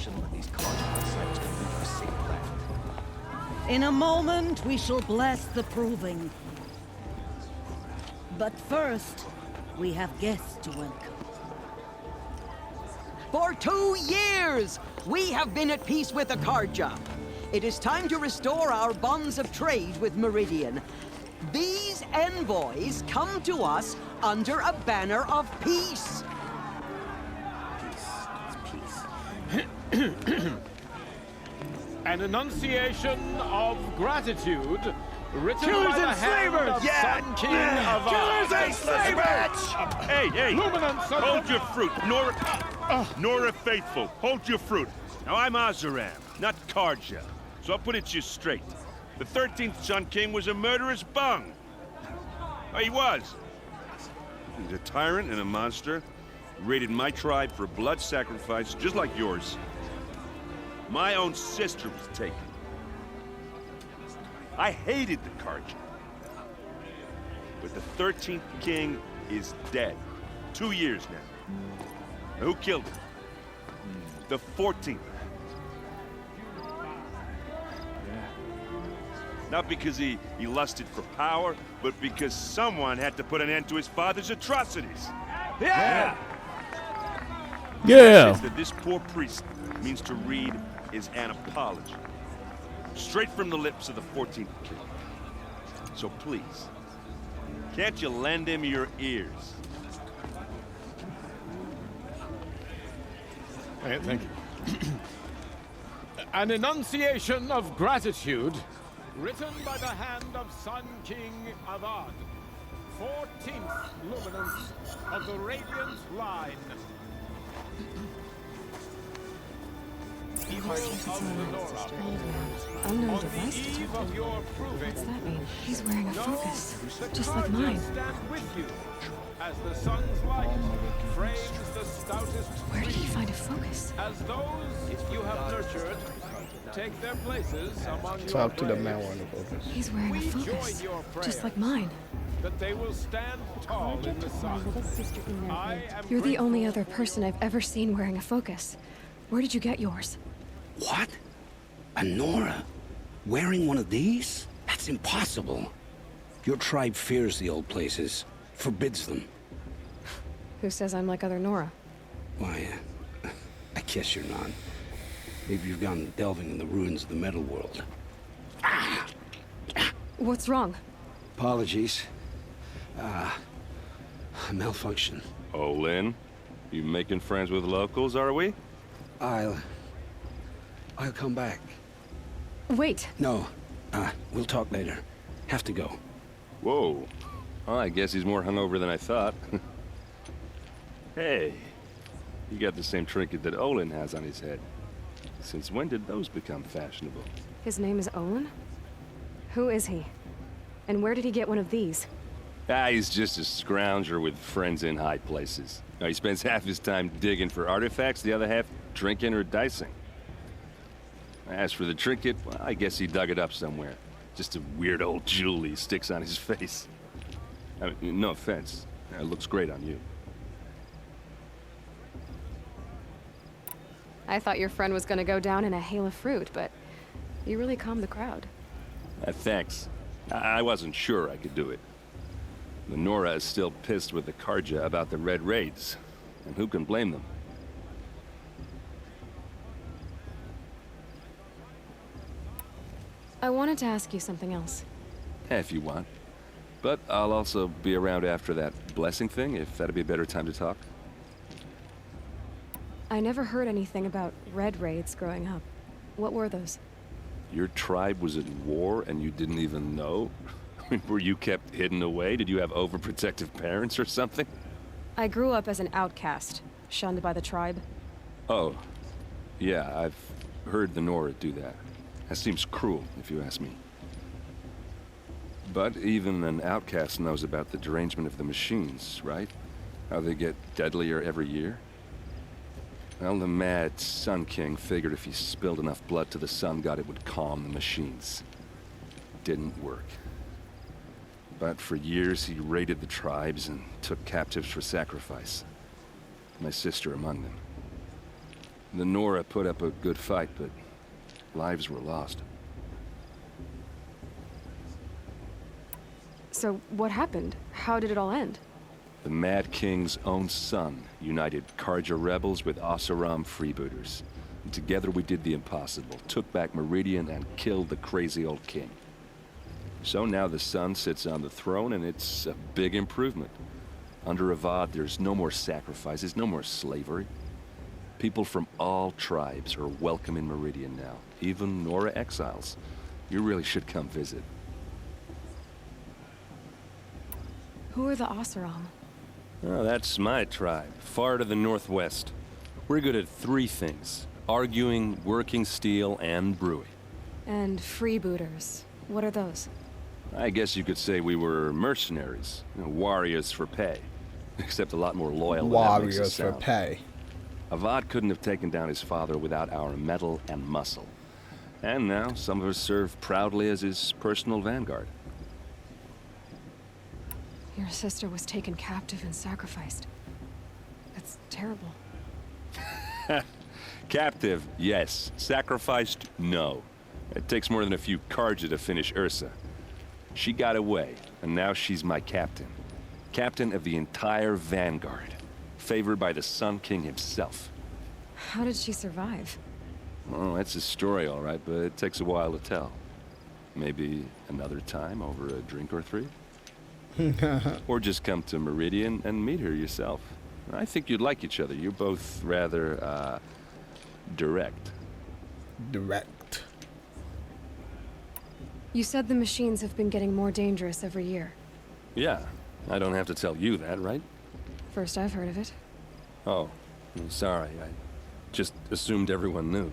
sensational that these cards outsiders can do for a safe planet. In a moment, we shall bless the proving. But first, we have guests to welcome. For 2 years, we have been at peace with Akarja. It is time to restore our bonds of trade with Meridian. These envoys come to us under a banner of peace. An enunciation of gratitude written by the hand of Sun King of Killers and slavers! Hey, Luminance of hold your fruit. Nora Faithful, hold your fruit. Now, I'm Azaram, not Karja, so I'll put it to you straight. The 13th Sun King was a murderous bung. Oh, he was. He's a tyrant and a monster. Raided my tribe for blood sacrifice, just like yours. My own sister was taken. I hated the Karja. But the 13th king is dead. 2 years now. Now, who killed him? The 14th. Not because he lusted for power, but because someone had to put an end to his father's atrocities. Yeah! Says that this poor priest means to read is an apology. Straight from the lips of the 14th king. So please, can't you lend him your ears? Thank you. An enunciation of gratitude written by the hand of Sun King Avad, 14th luminance of the Radiant Line. People of the Nora, Unknown on device the eve detected. of your proving, What's that mean? He's wearing a know focus, the just like Karja mine. stand with you as the sun's light frames the stoutest Where did he trees. find a focus? As those you have nurtured take their places among your Talk to the braves, man on the focus. He's wearing a we join focus, your just like prayers mine. that they will stand tall in the sun. I am You're the only grateful other person I've ever seen wearing a focus. Where did you get yours? What? A Nora? Wearing one of these? That's impossible. Your tribe fears the old places, forbids them. Who says I'm like other Nora? Why, I guess you're not. Maybe you've gone delving in the ruins of the metal world. What's wrong? Apologies. A malfunction. Oh, Lynn, you making friends with locals, are we? I'll come back. Wait, No, we'll talk later. Have to go. Whoa. Well, I guess he's more hungover than I thought. Hey, you got the same trinket that Olin has on his head. Since when did those become fashionable? his name is Owen? Who is he? And where did he get one of these? He's just a scrounger with friends in high places. Now, he spends half his time digging for artifacts, the other half drinking or dicing. As for the trinket, well, I guess he dug it up somewhere. Just a weird old jewel he sticks on his face. I mean, no offense. It looks great on you. I thought your friend was gonna go down in a hail of fruit, but you really calmed the crowd. Thanks. I wasn't sure I could do it. The Nora is still pissed with the Karja about the Red Raids. And who can blame them? I wanted to ask you something else. If you want. But I'll also be around after that blessing thing, if that'd be a better time to talk. I never heard anything about red raids growing up. What were those? Your tribe was at war and you didn't even know? I mean, were you kept hidden away? Did you have overprotective parents or something? I grew up as an outcast, shunned by the tribe. Oh. Yeah, I've heard the Nora do that. That seems cruel, if you ask me. But even an outcast knows about the derangement of the machines, right? How they get deadlier every year? Well, the mad Sun King figured if he spilled enough blood to the Sun God, it would calm the machines. Didn't work. But for years, he raided the tribes and took captives for sacrifice. My sister among them. The Nora put up a good fight, but lives were lost. So, what happened? How did it all end? The Mad King's own son united Karja rebels with Oseram freebooters. And together we did the impossible, took back Meridian and killed the crazy old king. So now the son sits on the throne, and it's a big improvement. Under Avad, there's no more sacrifices, no more slavery. People from all tribes are welcome in Meridian now, even Nora exiles. You really should come visit. Who are the Oseram? Oh, that's my tribe, far to the northwest. We're good at 3 things: arguing, working steel, and brewing. And freebooters. What are those? I guess you could say we were mercenaries, warriors for pay. Except a lot more loyal than that makes it Warriors for sound. pay. Avad couldn't have taken down his father without our metal and muscle. And now, some of us serve proudly as his personal vanguard. Your sister was taken captive and sacrificed. That's terrible. Captive, yes. Sacrificed, no. It takes more than a few Karja to finish Ursa. She got away, and now she's my captain. Captain of the entire vanguard. Favored by the Sun King himself. How did she survive? Well, that's a story, all right, but it takes a while to tell. Maybe another time over a drink or 3? Or just come to Meridian and meet her yourself. I think you'd like each other. You're both rather, direct. Direct. You said the machines have been getting more dangerous every year. Yeah, I don't have to tell you that, right? First I've heard of it. Oh, I'm sorry. I just assumed everyone knew.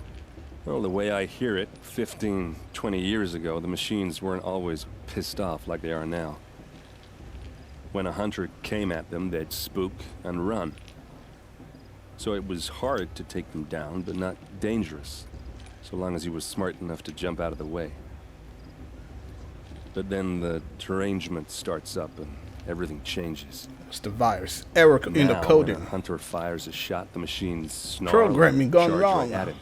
Well, the way I hear it, 15, 20 years ago, the machines weren't always pissed off like they are now. When a hunter came at them, they'd spook and run. So it was hard to take them down, but not dangerous, so long as he was smart enough to jump out of the way. But then the derangement starts up and everything changes. It's the virus. Error in the Now, when coding. a hunter fires a shot, the machines snarl. Programming gone charge wrong. Right at him.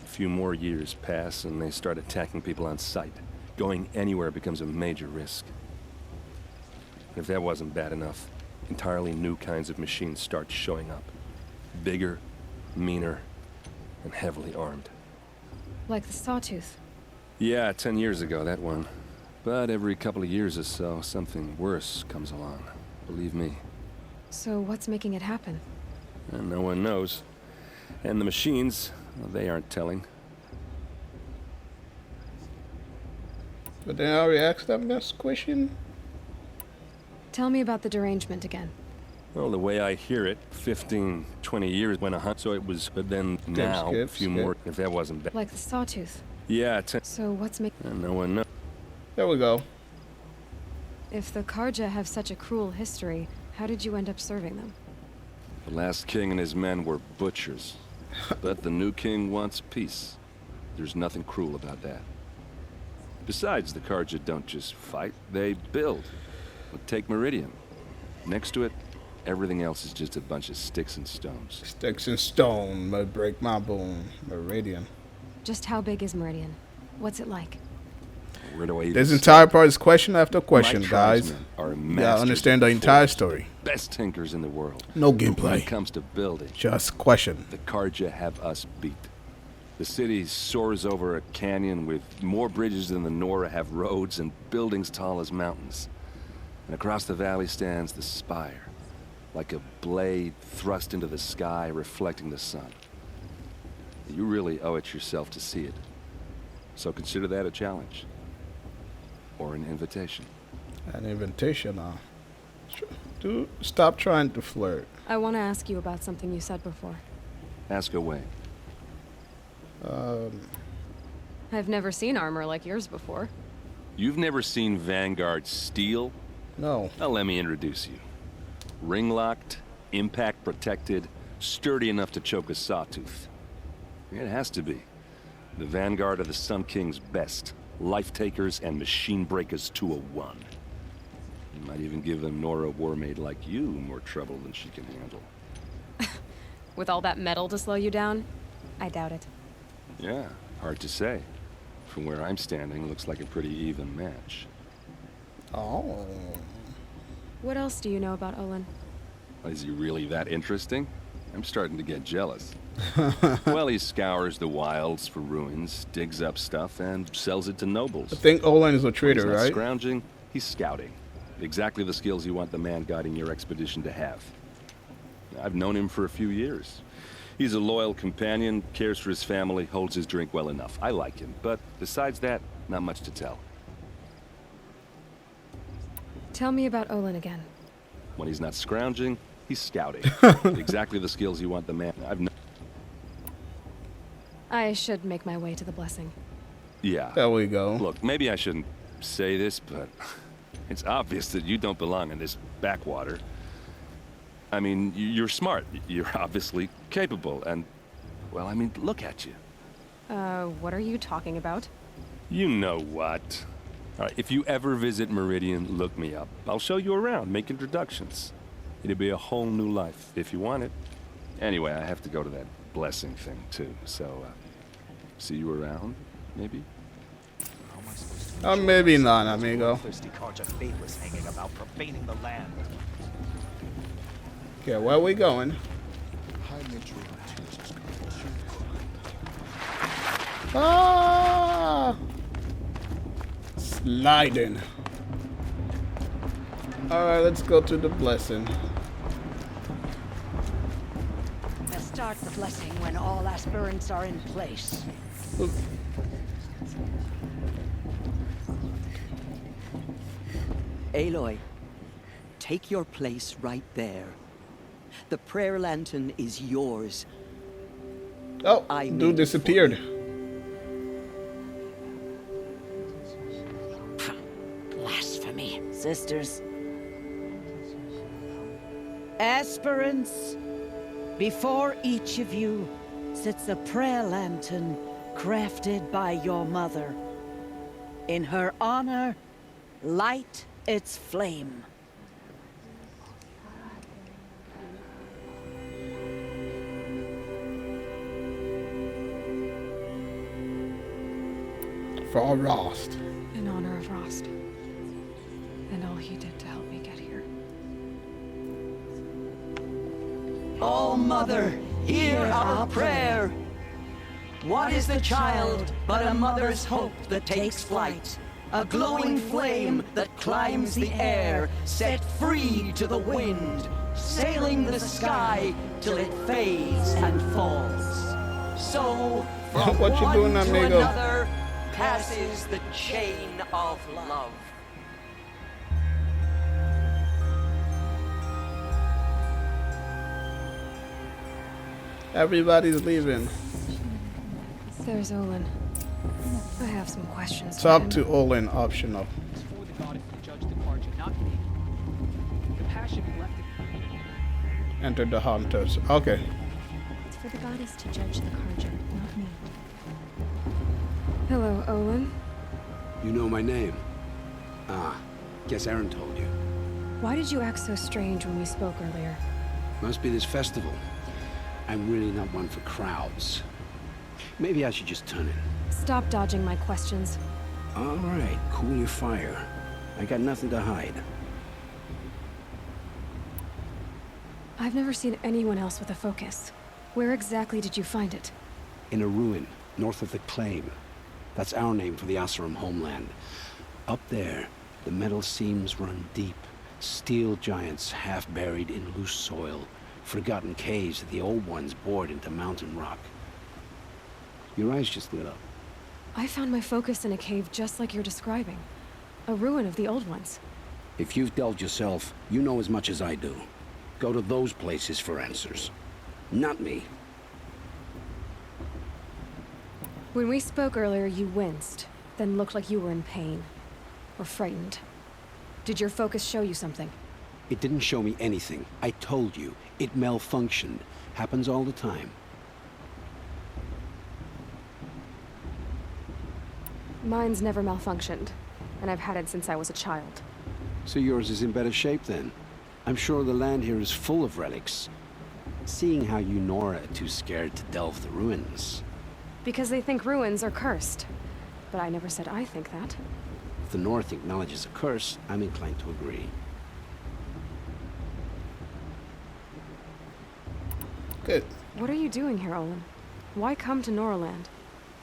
A few more years pass and they start attacking people on sight. Going anywhere becomes a major risk. If that wasn't bad enough, entirely new kinds of machines start showing up. Bigger, meaner, and heavily armed. Like the Sawtooth. Yeah, 10 years ago, that one. But every couple of years or so, something worse comes along. Believe me. So what's making it happen? And no one knows. And the machines, well, they aren't telling. But then I already asked that next question. Tell me about the derangement again. Well, the way I hear it, 15, 20 years when a hunt, so it was, but then now, a few more, if that wasn't bad. Like the Sawtooth. Yeah, So what's making... and no one knows. There we go. If the Karja have such a cruel history, how did you end up serving them? The last king and his men were butchers. But the new king wants peace. There's nothing cruel about that. Besides, the Karja don't just fight, they build. But take Meridian. Next to it, everything else is just a bunch of sticks and stones. Sticks and stone may break my bone. Meridian. Just how big is Meridian? What's it like? Where do I even This start? entire part is question after question, My guys. tribesmen are You gotta masters understand the of entire forge, story. Best tinkers in the world. No When gameplay. it comes to building, Just question. the Karja have us beat. The city soars over a canyon with more bridges than the Nora have roads and buildings tall as mountains. And across the valley stands the spire, like a blade thrust into the sky reflecting the sun. You really owe it yourself to see it. So consider that a challenge. Or an invitation. An invitation, Dude, stop trying to flirt. I want to ask you about something you said before. Ask away. I've never seen armor like yours before. You've never seen Vanguard steel? No. Well, let me introduce you. Ring-locked, impact-protected, sturdy enough to choke a sawtooth. It has to be. The Vanguard of the Sun King's best. Life-takers and machine-breakers to a one. You might even give a Nora warmaid like you more trouble than she can handle. With all that metal to slow you down? I doubt it. Yeah, hard to say. From where I'm standing, looks like a pretty even match. Oh. What else do you know about Olin? Is he really that interesting? I'm starting to get jealous. Well, he scours the wilds for ruins, digs up stuff, and sells it to nobles. I think Olin is a When trader, he's not right? scrounging, he's scouting. Exactly the skills you want the man guiding your expedition to have. I've known him for a few years. He's a loyal companion, cares for his family, holds his drink well enough. I like him, but besides that, not much to tell. Tell me about Olin again. When he's not scrounging, he's scouting. Exactly the skills you want the man. I should make my way to the blessing. Yeah. There we go. Look, maybe I shouldn't say this, but it's obvious that you don't belong in this backwater. I mean, you're smart. You're obviously capable, and, well, I mean, look at you. What are you talking about? You know what. All right, if you ever visit Meridian, look me up. I'll show you around, make introductions. It'll be a whole new life, if you want it. Anyway, I have to go to that blessing thing, too, so, see you around, maybe? How am I supposed to Maybe not, amigo. thirsty Carja faithless hanging about profaning the land? Okay, where are we going? Ah! Sliding. Alright, let's go to the blessing. Let's start the blessing when all aspirants are in place. Oop. Aloy, take your place right there. The prayer lantern is yours. Oh, I made dude it disappeared. Blasphemy, sisters. Aspirants, before each of you sits a prayer lantern crafted by your mother. In her honor, light its flame. For Rost. In honor of Rost. And all he did to help me get here. Oh, Mother, hear our prayer. What is the child but a mother's hope that takes flight? A glowing flame that climbs the air, set free to the wind, sailing the sky till it fades and falls. So, from What you one doing, to amigo? another passes the chain of love. Everybody's leaving. There's Olin. I have some questions. Talk to Olin, optional. It's for the goddess to judge the Carja, not me. The passion left it. Enter the hunters. Okay. It's for the goddess to judge the Carja, not me. Hello, Olin. You know my name? Ah, guess Aaron told you. Why did you act so strange when we spoke earlier? Must be this festival. I'm really not one for crowds. Maybe I should just turn in. Stop dodging my questions. All right, cool your fire. I got nothing to hide. I've never seen anyone else with a focus. Where exactly did you find it? In a ruin, north of the Claim. That's our name for the Asuram homeland. Up there, the metal seams run deep. Steel giants half buried in loose soil. Forgotten caves that the old ones bored into mountain rock. Your eyes just lit up. I found my focus in a cave just like you're describing. A ruin of the old ones. If you've delved yourself, you know as much as I do. Go to those places for answers. Not me. When we spoke earlier, you winced, then looked like you were in pain. Or frightened. Did your focus show you something? It didn't show me anything. I told you. It malfunctioned. Happens all the time. Mine's never malfunctioned, and I've had it since I was a child. So yours is in better shape then. I'm sure the land here is full of relics. Seeing how you Nora are too scared to delve the ruins. Because they think ruins are cursed. But I never said I think that. If the North acknowledges a curse, I'm inclined to agree. Good. What are you doing here, Olin? Why come to Noraland?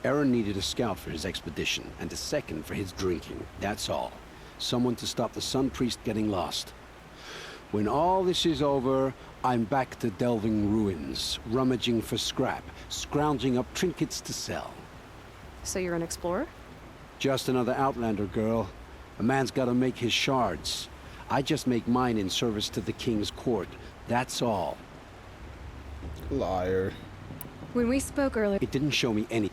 Aaron needed a scout for his expedition, and a second for his drinking. That's all. Someone to stop the Sun Priest getting lost. When all this is over, I'm back to delving ruins, rummaging for scrap, scrounging up trinkets to sell. So you're an explorer? Just another Outlander, girl. A man's gotta make his shards. I just make mine in service to the King's court. That's all. Liar. When we spoke earlier... It didn't show me any...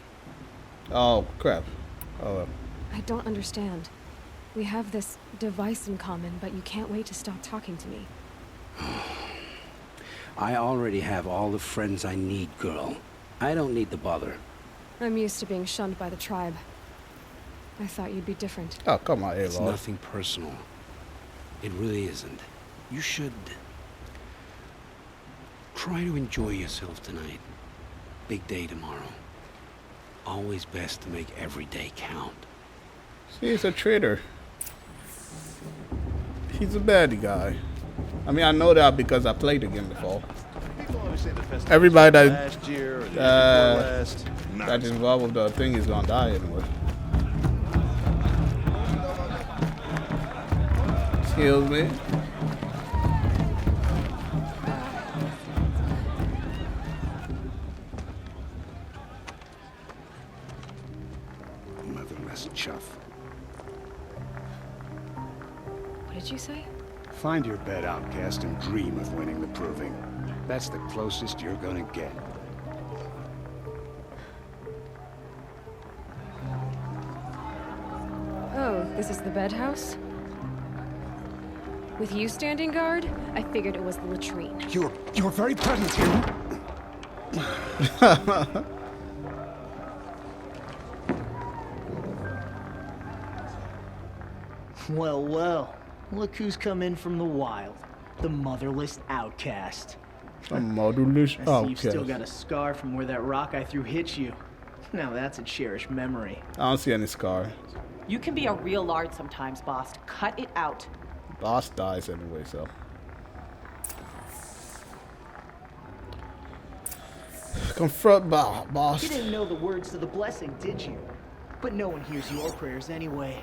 Oh, crap. Oh, I don't understand. We have this device in common, but you can't wait to stop talking to me. I already have all the friends I need, girl. I don't need the bother. I'm used to being shunned by the tribe. I thought you'd be different. oh come on, It's Aloy. nothing personal. It really isn't. You should... try to enjoy yourself tonight. Big day tomorrow. Always best to make every day count. He's a traitor. He's a baddie guy. I mean, I know that because I played the game before. Everybody that that's involved with the thing is gonna die anyway. Excuse me. Motherless chuff. What did you say? Find your bed, outcast, and dream of winning the proving. That's the closest you're gonna get. Oh, this is the bed house? With you standing guard, I figured it was the latrine. Your very presence here. Well, well. Look who's come in from the wild. The motherless outcast. A motherless I see you've still outcast. got a scar from where that rock I threw hit you. Now that's a cherished memory. I don't see any scar. You can be a real lard sometimes, Bast. Cut it out. Bast dies anyway, so. Confront Bast. You didn't know the words to the blessing, did you? But no one hears your prayers anyway.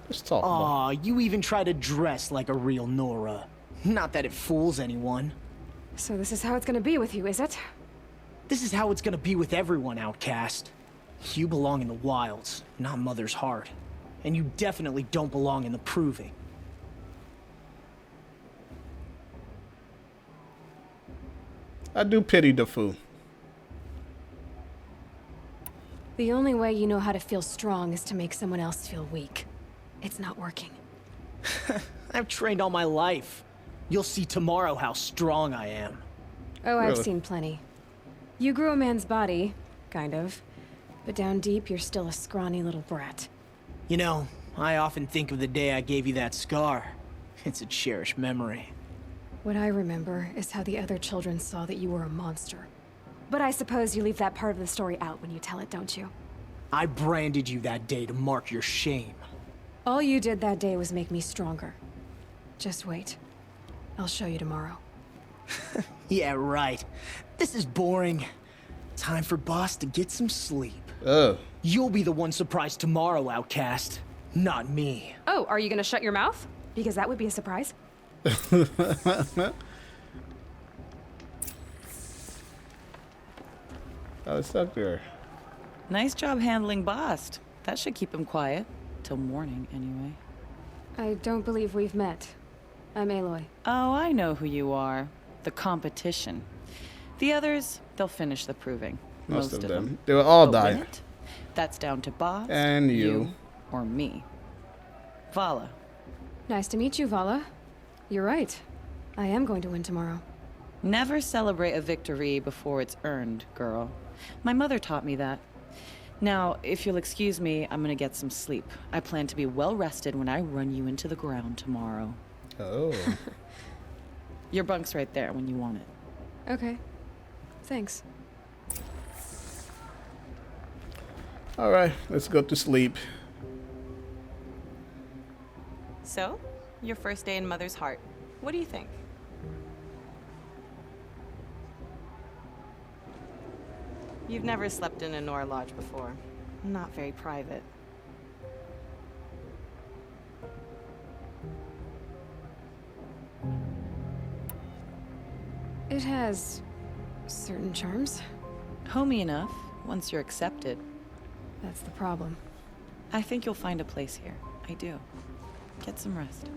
Let's talk about. Aw, you even try to dress like a real Nora. Not that it fools anyone. So this is how it's gonna be with you, is it? This is how it's gonna be with everyone, outcast. You belong in the wilds, not Mother's heart. And you definitely don't belong in the proving. I do pity the fool. The only way you know how to feel strong is to make someone else feel weak. It's not working. I've trained all my life. You'll see tomorrow how strong I am. Oh, I've Really? seen plenty. You grew a man's body, kind of. But down deep, you're still a scrawny little brat. You know, I often think of the day I gave you that scar. It's a cherished memory. What I remember is how the other children saw that you were a monster. But I suppose you leave that part of the story out when you tell it, don't you? I branded you that day to mark your shame. All you did that day was make me stronger. Just wait. I'll show you tomorrow. Yeah, right. This is boring. Time for Bast to get some sleep. Oh. You'll be the one surprised tomorrow, outcast. Not me. Oh, are you gonna shut your mouth? Because that would be a surprise. I was stuck there. Nice job handling Bast. That should keep him quiet. Till morning, anyway. I don't believe we've met. I'm Aloy. Oh, I know who you are. The competition. The others, they'll finish the proving. Most of them. They will all But win die. it, that's down to Bast, And you. or me. Vala. Nice to meet you, Vala. You're right. I am going to win tomorrow. Never celebrate a victory before it's earned, girl. My mother taught me that. Now, if you'll excuse me, I'm gonna get some sleep. I plan to be well rested when I run you into the ground tomorrow. Oh. Your bunk's right there when you want it. Okay. Thanks. All right, let's go to sleep. So, your first day in Mother's heart. What do you think? You've never slept in a Nora lodge before. Not very private. It has certain charms. Homey enough, once you're accepted. That's the problem. I think you'll find a place here. I do. Get some rest.